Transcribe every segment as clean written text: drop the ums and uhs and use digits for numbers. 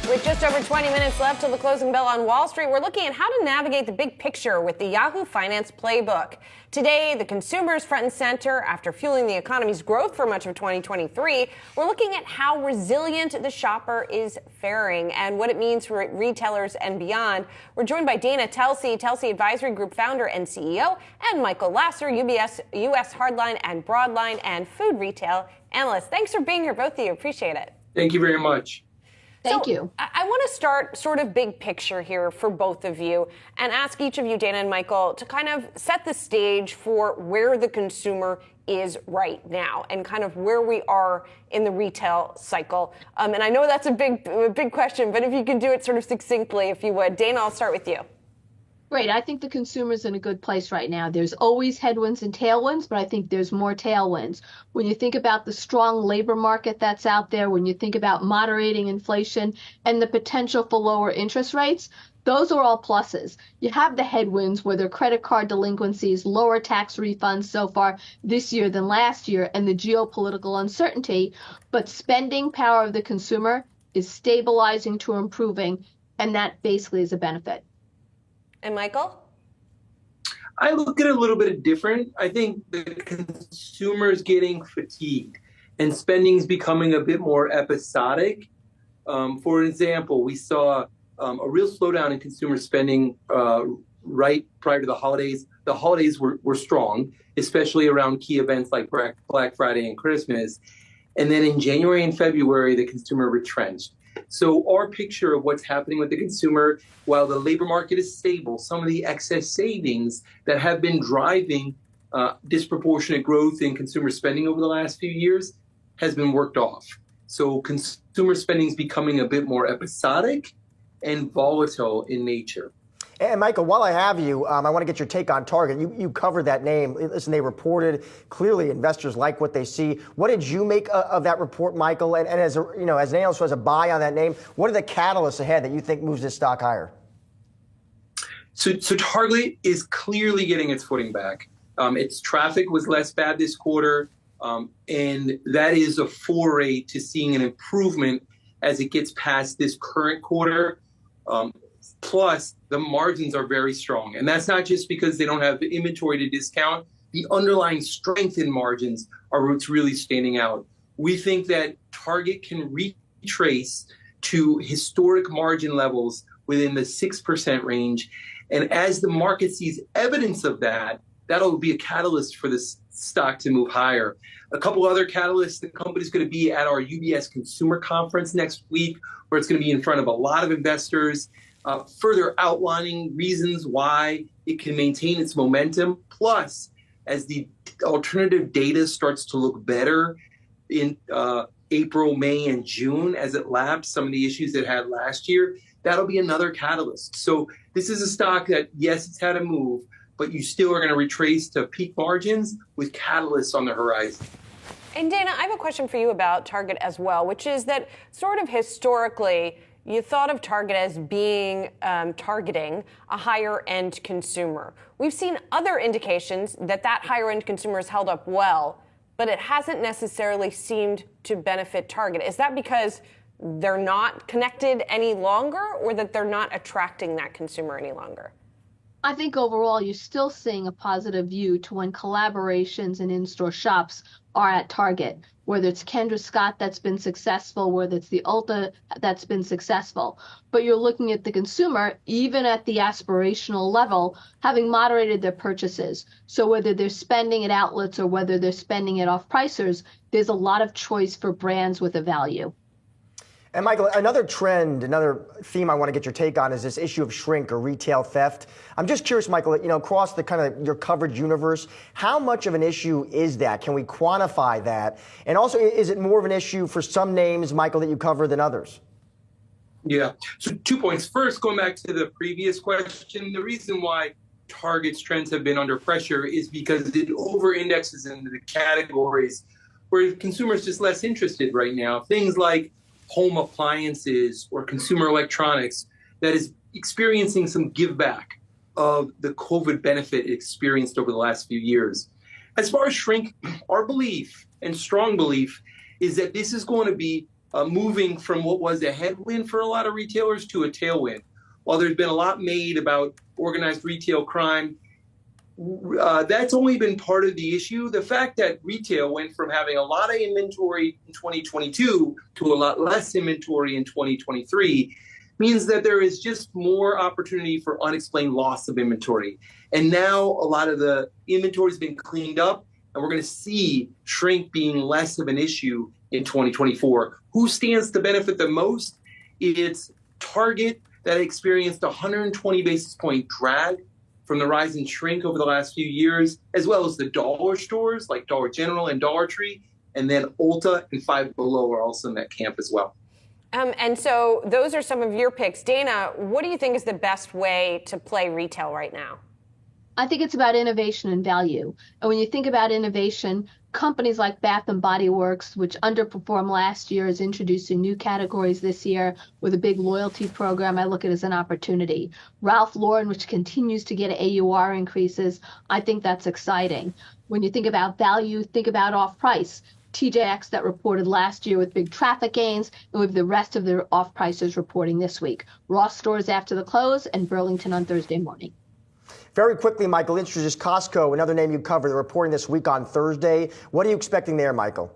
With just over 20 minutes left till the closing bell on Wall Street, we're looking at how to navigate the big picture with the Yahoo Finance Playbook. Today, the consumer is front and center after fueling the economy's growth for much of 2023. We're looking at how resilient the shopper is faring and what it means for retailers and beyond. We're joined by Dana Telsey, Telsey Advisory Group founder and CEO, and Michael Lasser, UBS U.S. Hardline and Broadline and Food Retail Analyst. Thanks for being here, both of you. Appreciate it. Thank you very much. Thank you. I want to start sort of big picture here for both of you and ask each of you, Dana and Michael, to kind of set the stage for where the consumer is right now and kind of where we are in the retail cycle. And I know that's a big question, but if you can do it sort of succinctly, if you would. Dana, I'll start with you. Great. I think the consumer's in a good place right now. There's always headwinds and tailwinds, but I think there's more tailwinds. When you think about the strong labor market that's out there, when you think about moderating inflation and the potential for lower interest rates, those are all pluses. You have the headwinds, whether credit card delinquencies, lower tax refunds so far this year than last year, and the geopolitical uncertainty, but spending power of the consumer is stabilizing to improving, and that basically is a benefit. And Michael? I look at it a little bit different. I think the consumer is getting fatigued and spending is becoming a bit more episodic. For example, we saw a real slowdown in consumer spending right prior to the holidays. The holidays were strong, especially around key events like Black Friday and Christmas. And then in January and February, the consumer retrenched. So our picture of what's happening with the consumer, while the labor market is stable, some of the excess savings that have been driving disproportionate growth in consumer spending over the last few years has been worked off. So consumer spending is becoming a bit more episodic and volatile in nature. And Michael, while I have you, I want to get your take on Target. You covered that name. Listen, they reported clearly investors like what they see. What did you make of that report, Michael? And as an analyst who has a buy on that name, what are the catalysts ahead that you think moves this stock higher? So Target is clearly getting its footing back. Its traffic was less bad this quarter, and that is a foray to seeing an improvement as it gets past this current quarter. Plus, the margins are very strong. And that's not just because they don't have the inventory to discount. The underlying strength in margins are what's really standing out. We think that Target can retrace to historic margin levels within the 6% range. And as the market sees evidence of that, that'll be a catalyst for this stock to move higher. A couple other catalysts, the company's going to be at our UBS Consumer Conference next week, where it's going to be in front of a lot of investors. Further outlining reasons why it can maintain its momentum. Plus, as the alternative data starts to look better in April, May, and June, as it lapped some of the issues it had last year, that'll be another catalyst. So this is a stock that, yes, it's had a move, but you still are going to retrace to peak margins with catalysts on the horizon. And Dana, I have a question for you about Target as well, which is that sort of historically, you thought of Target as being targeting a higher-end consumer. We've seen other indications that higher-end consumer has held up well, but it hasn't necessarily seemed to benefit Target. Is that because they're not connected any longer, or that they're not attracting that consumer any longer? I think overall you're still seeing a positive view to when collaborations and in-store shops are at Target, whether it's Kendra Scott that's been successful, whether it's the Ulta that's been successful. But you're looking at the consumer, even at the aspirational level, having moderated their purchases. So whether they're spending at outlets or whether they're spending at off-pricers, there's a lot of choice for brands with a value. And Michael, another trend, another theme I want to get your take on is this issue of shrink or retail theft. I'm just curious, Michael, across the kind of your coverage universe, how much of an issue is that? Can we quantify that? And also, is it more of an issue for some names, Michael, that you cover than others? Yeah. So 2 points. First, going back to the previous question, the reason why Target's trends have been under pressure is because it over-indexes into the categories where consumers just less interested right now. Things like home appliances or consumer electronics that is experiencing some give back of the COVID benefit it experienced over the last few years. As far as shrink, our belief and strong belief is that this is going to be moving from what was a headwind for a lot of retailers to a tailwind. While there's been a lot made about organized retail crime, that's only been part of the issue. The fact that retail went from having a lot of inventory in 2022 to a lot less inventory in 2023 means that there is just more opportunity for unexplained loss of inventory. And now a lot of the inventory has been cleaned up, and we're going to see shrink being less of an issue in 2024. Who stands to benefit the most? It's Target, that experienced 120 basis point drag from the rise in shrink over the last few years, as well as the dollar stores like Dollar General and Dollar Tree, and then Ulta and Five Below are also in that camp as well. And so those are some of your picks. Dana, what do you think is the best way to play retail right now? I think it's about innovation and value. And when you think about innovation, companies like Bath & Body Works, which underperformed last year, is introducing new categories this year with a big loyalty program. I look at it as an opportunity. Ralph Lauren, which continues to get AUR increases, I think that's exciting. When you think about value, think about off-price. TJX that reported last year with big traffic gains, and with the rest of their off-prices reporting this week. Ross Stores after the close, and Burlington on Thursday morning. Very quickly, Michael, introduce Costco, another name you covered. They're reporting this week on Thursday. What are you expecting there, Michael?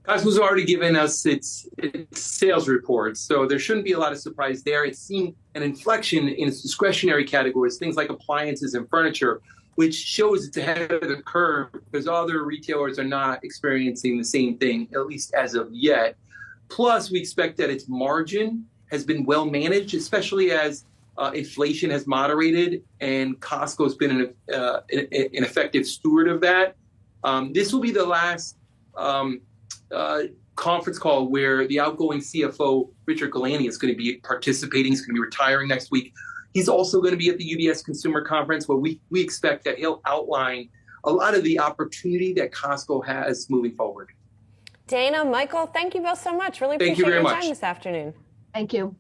Costco's already given us its sales reports, so there shouldn't be a lot of surprise there. It's seen an inflection in its discretionary categories, things like appliances and furniture, which shows it's ahead of the curve because other retailers are not experiencing the same thing, at least as of yet. Plus, we expect that its margin has been well managed, especially as inflation has moderated, and Costco's been an effective steward of that. This will be the last conference call where the outgoing CFO, Richard Galani, is going to be participating. He's going to be retiring next week. He's also going to be at the UBS Consumer Conference, where we expect that he'll outline a lot of the opportunity that Costco has moving forward. Dana, Michael, thank you both so much. Really appreciate your time this afternoon. Thank you.